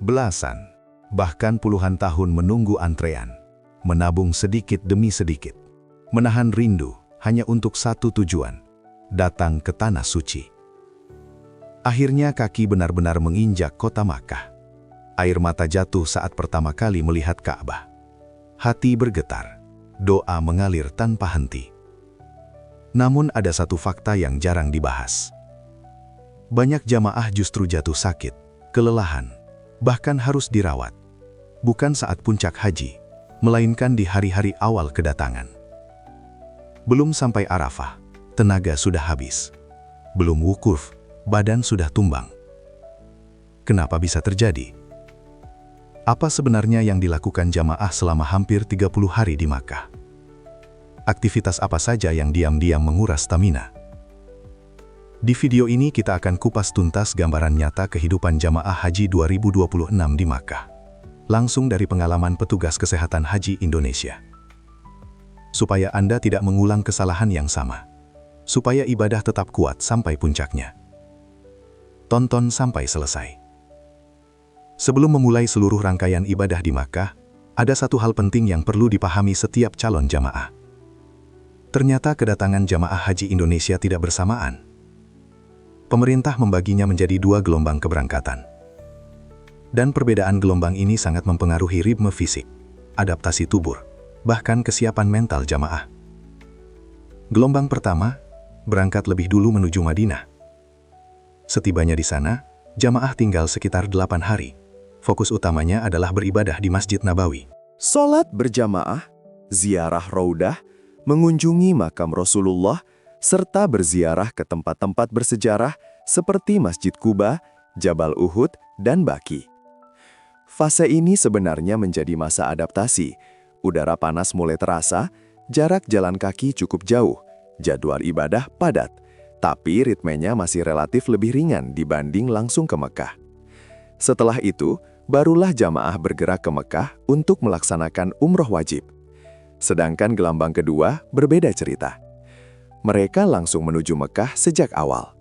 Belasan, bahkan puluhan tahun menunggu antrean, menabung sedikit demi sedikit, menahan rindu hanya untuk satu tujuan, datang ke Tanah Suci. Akhirnya kaki benar-benar menginjak kota Makkah. Air mata jatuh saat pertama kali melihat Ka'bah. Hati bergetar, doa mengalir tanpa henti. Namun ada satu fakta yang jarang dibahas. Banyak jamaah justru jatuh sakit, kelelahan, bahkan harus dirawat. Bukan saat puncak haji, melainkan di hari-hari awal kedatangan. Belum sampai Arafah, tenaga sudah habis. Belum wukuf, badan sudah tumbang. Kenapa bisa terjadi? Apa sebenarnya yang dilakukan jamaah selama hampir 30 hari di Makkah? Aktivitas apa saja yang diam-diam menguras stamina? Di video ini kita akan kupas tuntas gambaran nyata kehidupan jamaah haji 2026 di Makkah. Langsung dari pengalaman petugas kesehatan haji Indonesia. Supaya Anda tidak mengulang kesalahan yang sama. Supaya ibadah tetap kuat sampai puncaknya. Tonton sampai selesai. Sebelum memulai seluruh rangkaian ibadah di Makkah, ada satu hal penting yang perlu dipahami setiap calon jamaah. Ternyata kedatangan jamaah haji Indonesia tidak bersamaan. Pemerintah membaginya menjadi 2 gelombang keberangkatan. Dan perbedaan gelombang ini sangat mempengaruhi ritme fisik, adaptasi tubuh, bahkan kesiapan mental jamaah. Gelombang pertama, berangkat lebih dulu menuju Madinah. Setibanya di sana, jamaah tinggal sekitar 8 hari. Fokus utamanya adalah beribadah di Masjid Nabawi. Sholat berjamaah, ziarah raudah, mengunjungi makam Rasulullah, serta berziarah ke tempat-tempat bersejarah seperti Masjid Kuba, Jabal Uhud, dan Baqi. Fase ini sebenarnya menjadi masa adaptasi. Udara panas mulai terasa, jarak jalan kaki cukup jauh, jadwal ibadah padat, tapi ritmenya masih relatif lebih ringan dibanding langsung ke Mekah. Setelah itu, barulah jamaah bergerak ke Mekah untuk melaksanakan umroh wajib. Sedangkan gelombang kedua berbeda cerita. Mereka langsung menuju Mekah sejak awal.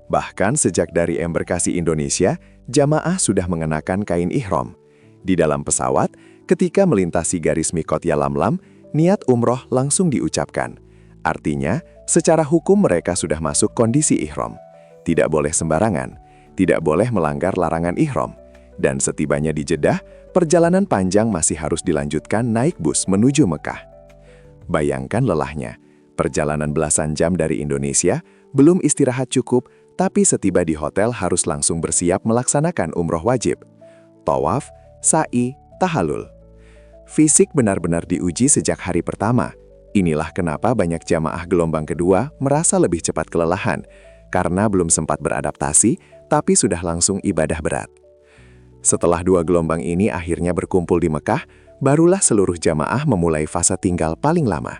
Bahkan sejak dari embarkasi Indonesia, jamaah sudah mengenakan kain ihram. Di dalam pesawat, ketika melintasi garis mikot Yalamlam, niat umroh langsung diucapkan. Artinya, secara hukum mereka sudah masuk kondisi ihram. Tidak boleh sembarangan, tidak boleh melanggar larangan ihram. Dan setibanya di Jeddah, perjalanan panjang masih harus dilanjutkan naik bus menuju Mekah. Bayangkan lelahnya, perjalanan belasan jam dari Indonesia, belum istirahat cukup, tapi setiba di hotel harus langsung bersiap melaksanakan umroh wajib. Tawaf, sa'i, tahallul. Fisik benar-benar diuji sejak hari pertama. Inilah kenapa banyak jamaah gelombang kedua merasa lebih cepat kelelahan, karena belum sempat beradaptasi, tapi sudah langsung ibadah berat. Setelah 2 gelombang ini akhirnya berkumpul di Mekah, barulah seluruh jamaah memulai fase tinggal paling lama.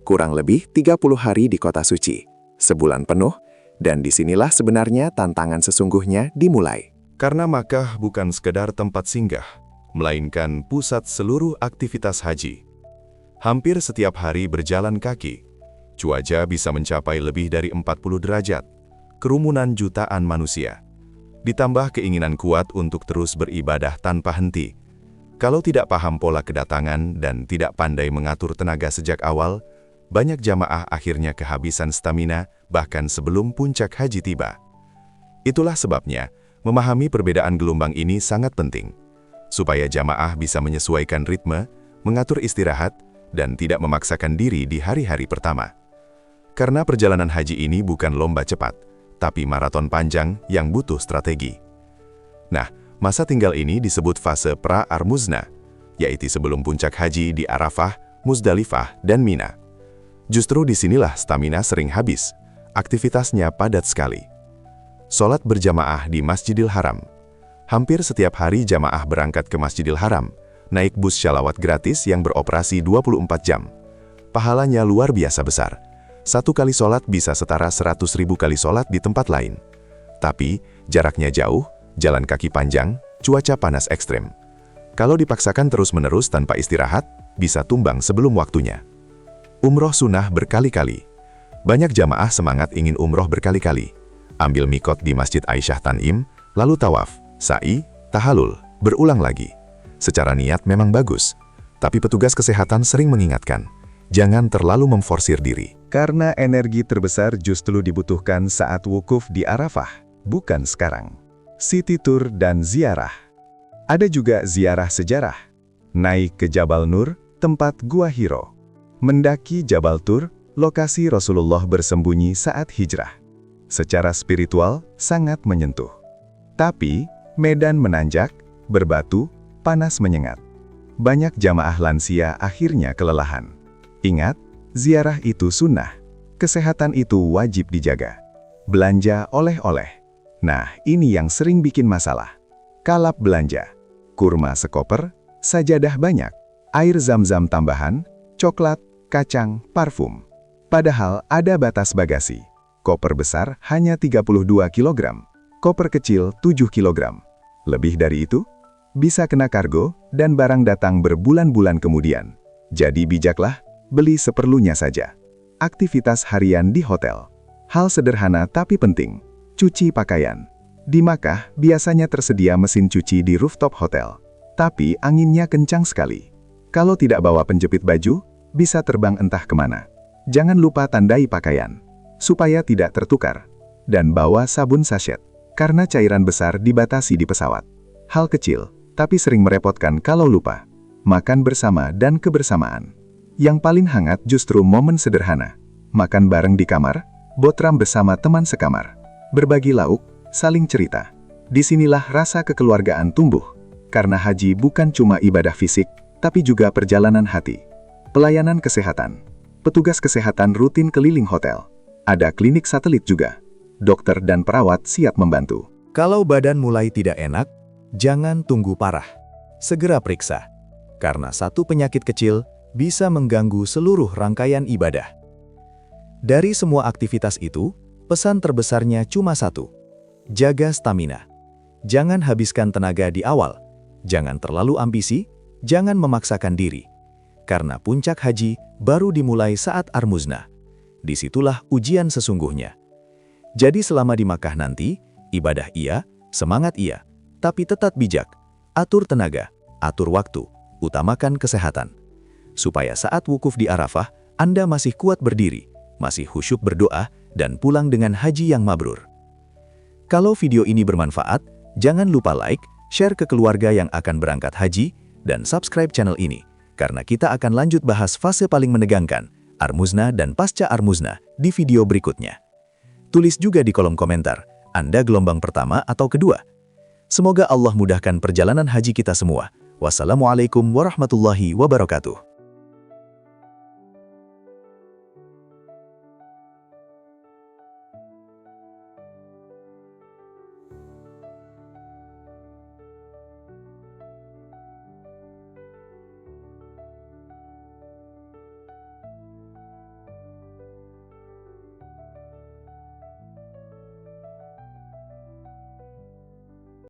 Kurang lebih 30 hari di kota suci, sebulan penuh, dan disinilah sebenarnya tantangan sesungguhnya dimulai. Karena Makkah bukan sekedar tempat singgah, melainkan pusat seluruh aktivitas haji. Hampir setiap hari berjalan kaki, cuaca bisa mencapai lebih dari 40 derajat, kerumunan jutaan manusia. Ditambah keinginan kuat untuk terus beribadah tanpa henti. Kalau tidak paham pola kedatangan dan tidak pandai mengatur tenaga sejak awal, banyak jamaah akhirnya kehabisan stamina bahkan sebelum puncak haji tiba. Itulah sebabnya, memahami perbedaan gelombang ini sangat penting, supaya jamaah bisa menyesuaikan ritme, mengatur istirahat, dan tidak memaksakan diri di hari-hari pertama. Karena perjalanan haji ini bukan lomba cepat, tapi maraton panjang yang butuh strategi. Nah, masa tinggal ini disebut fase pra-Armuzna, yaitu sebelum puncak haji di Arafah, Muzdalifah, dan Mina. Justru disinilah stamina sering habis, aktivitasnya padat sekali. Sholat berjamaah di Masjidil Haram. Hampir setiap hari jamaah berangkat ke Masjidil Haram, naik bus syalawat gratis yang beroperasi 24 jam. Pahalanya luar biasa besar. Satu kali sholat bisa setara 100.000 kali sholat di tempat lain. Tapi, jaraknya jauh, jalan kaki panjang, cuaca panas ekstrem. Kalau dipaksakan terus-menerus tanpa istirahat, bisa tumbang sebelum waktunya. Umroh sunnah berkali-kali. Banyak jamaah semangat ingin umroh berkali-kali. Ambil mikot di Masjid Aisyah Tan'im, lalu tawaf, sa'i, Tahalul, berulang lagi. Secara niat memang bagus, tapi petugas kesehatan sering mengingatkan, jangan terlalu memforsir diri. Karena energi terbesar justru dibutuhkan saat wukuf di Arafah, bukan sekarang. City Tour dan ziarah. Ada juga ziarah sejarah. Naik ke Jabal Nur, tempat Gua Hiro. Mendaki Jabal Tur, lokasi Rasulullah bersembunyi saat hijrah. Secara spiritual, sangat menyentuh. Tapi, medan menanjak, berbatu, panas menyengat. Banyak jamaah lansia akhirnya kelelahan. Ingat, ziarah itu sunnah. Kesehatan itu wajib dijaga. Belanja oleh-oleh. Nah, ini yang sering bikin masalah. Kalap belanja, kurma sekoper, sajadah banyak, air zam-zam tambahan, coklat, kacang, parfum. Padahal ada batas bagasi. Koper besar hanya 32 kg, koper kecil 7 kg. Lebih dari itu, bisa kena kargo dan barang datang berbulan-bulan kemudian. Jadi bijaklah, beli seperlunya saja. Aktivitas harian di hotel. Hal sederhana tapi penting. Cuci pakaian. Di Makkah, biasanya tersedia mesin cuci di rooftop hotel. Tapi anginnya kencang sekali. Kalau tidak bawa penjepit baju, bisa terbang entah kemana. Jangan lupa tandai pakaian, supaya tidak tertukar. Dan bawa sabun sachet, karena cairan besar dibatasi di pesawat. Hal kecil, tapi sering merepotkan kalau lupa. Makan bersama dan kebersamaan. Yang paling hangat justru momen sederhana. Makan bareng di kamar, botram bersama teman sekamar. Berbagi lauk, saling cerita. Disinilah rasa kekeluargaan tumbuh. Karena haji bukan cuma ibadah fisik, tapi juga perjalanan hati. Pelayanan kesehatan. Petugas kesehatan rutin keliling hotel. Ada klinik satelit juga. Dokter dan perawat siap membantu. Kalau badan mulai tidak enak, jangan tunggu parah. Segera periksa. Karena satu penyakit kecil bisa mengganggu seluruh rangkaian ibadah. Dari semua aktivitas itu, pesan terbesarnya cuma satu. Jaga stamina. Jangan habiskan tenaga di awal. Jangan terlalu ambisi, jangan memaksakan diri. Karena puncak haji baru dimulai saat Armuznah. Disitulah ujian sesungguhnya. Jadi selama di Makkah nanti, ibadah iya, semangat iya, tapi tetap bijak. Atur tenaga, atur waktu, utamakan kesehatan. Supaya saat wukuf di Arafah, Anda masih kuat berdiri, masih khusyuk berdoa, dan pulang dengan haji yang mabrur. Kalau video ini bermanfaat, jangan lupa like, share ke keluarga yang akan berangkat haji, dan subscribe channel ini, karena kita akan lanjut bahas fase paling menegangkan, Armuznah dan pasca Armuznah, di video berikutnya. Tulis juga di kolom komentar, Anda gelombang pertama atau kedua. Semoga Allah mudahkan perjalanan haji kita semua. Wassalamualaikum warahmatullahi wabarakatuh.